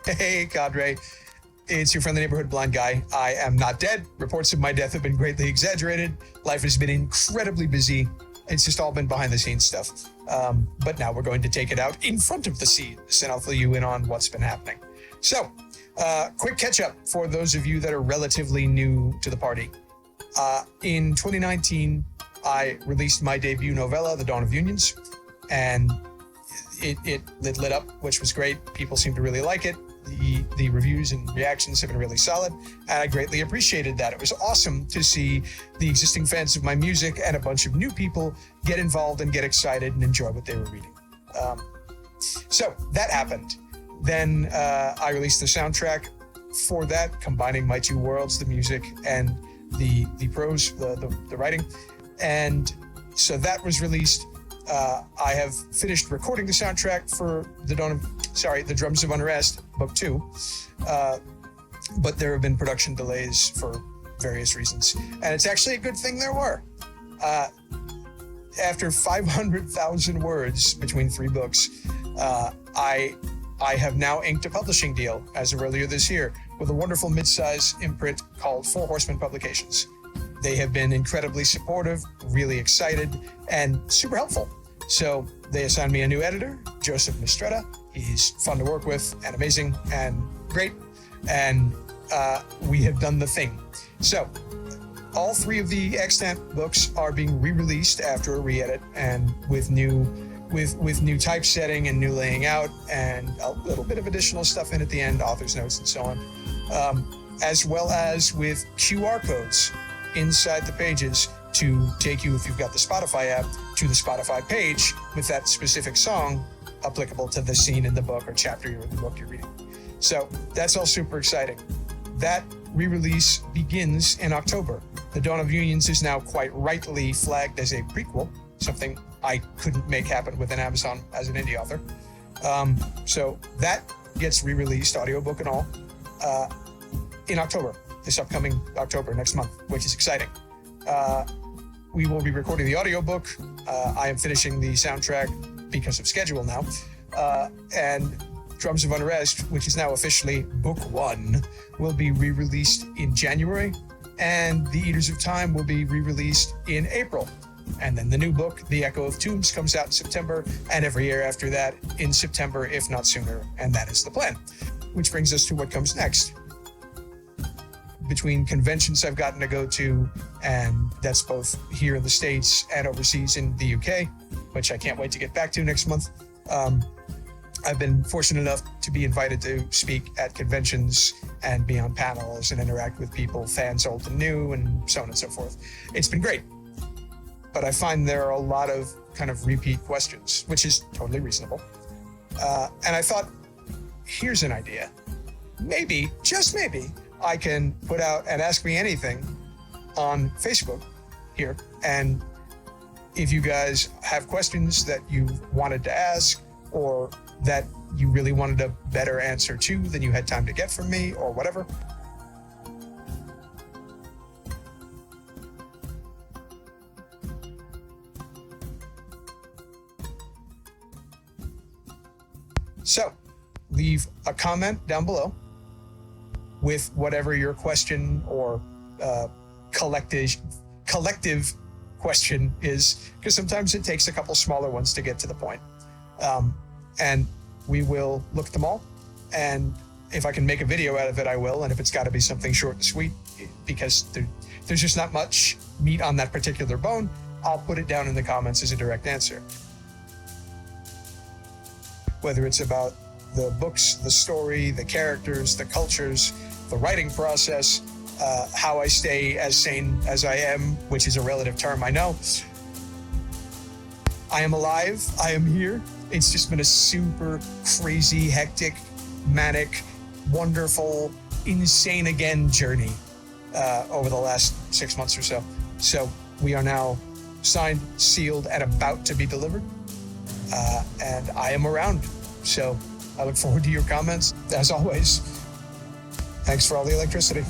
Hey, Cadre. It's your friendly neighborhood blind guy. I am not dead. Reports of my death have been greatly exaggerated. Life has been incredibly busy. It's just all been behind the scenes stuff. But now we're going to take it out in front of the scenes, and I'll fill you in on what's been happening. So, quick catch up for those of you that are relatively new to the party. In 2019, I released my debut novella, The Dawn of Unions, and it lit up, which was great. People seem to really like it. The reviews and reactions have been really solid, and I greatly appreciated that. It was awesome to see the existing fans of my music and a bunch of new people get involved and get excited and enjoy what they were reading. So that happened. Then I released the soundtrack for that, combining my two worlds, the music and the prose, the writing. And so that was released. I have finished recording the soundtrack for The Drums of Unrest, Book 2. But there have been production delays for various reasons. And it's actually a good thing there were. After 500,000 words between 3 books, I have now inked a publishing deal as of earlier this year with a wonderful mid-size imprint called Four Horsemen Publications. They have been incredibly supportive, really excited, and super helpful. So they assigned me a new editor, Joseph Mistretta. He's fun to work with and amazing and great. And we have done the thing. So all 3 of the extant books are being re-released after a re-edit and with new typesetting and new laying out and a little bit of additional stuff in at the end, author's notes and so on, as well as with QR codes inside the pages to take you, if you've got the Spotify app, to the Spotify page with that specific song applicable to the scene in the book or chapter of the book you're reading. So that's all super exciting. That re-release begins in October. The Dawn of Unions is now quite rightly flagged as a prequel, something I couldn't make happen within Amazon as an indie author. So that gets re-released, audiobook and all, in October, this upcoming October, next month, which is exciting. We will be recording the audiobook. I am finishing the soundtrack because of schedule now. And Drums of Unrest, which is now officially Book 1, will be re-released in January. And The Eaters of Time will be re-released in April. And then the new book, The Echo of Tombs, comes out in September, and every year after that in September, if not sooner. And that is the plan. Which brings us to what comes next. Between conventions I've gotten to go to, and that's both here in the States and overseas in the UK, which I can't wait to get back to next month. I've been fortunate enough to be invited to speak at conventions and be on panels and interact with people, fans old and new, and so on and so forth. It's been great. But I find there are a lot of kind of repeat questions, which is totally reasonable. And I thought, here's an idea. Maybe, just maybe, I can put out an Ask Me Anything on Facebook here. And if you guys have questions that you wanted to ask or that you really wanted a better answer to than you had time to get from me or whatever, so leave a comment down below with whatever your question or collective question is, because sometimes it takes a couple smaller ones to get to the point. And we will look at them all. And if I can make a video out of it, I will. And if it's got to be something short and sweet, because there's just not much meat on that particular bone, I'll put it down in the comments as a direct answer. Whether it's about the books, the story, the characters, the cultures, the writing process, how I stay as sane as I am, which is a relative term, I know. I am alive. I am here. It's just been a super crazy, hectic, manic, wonderful, insane again journey over the last 6 months or so. So we are now signed, sealed, and about to be delivered. And I am around. So I look forward to your comments, as always. Thanks for all the electricity.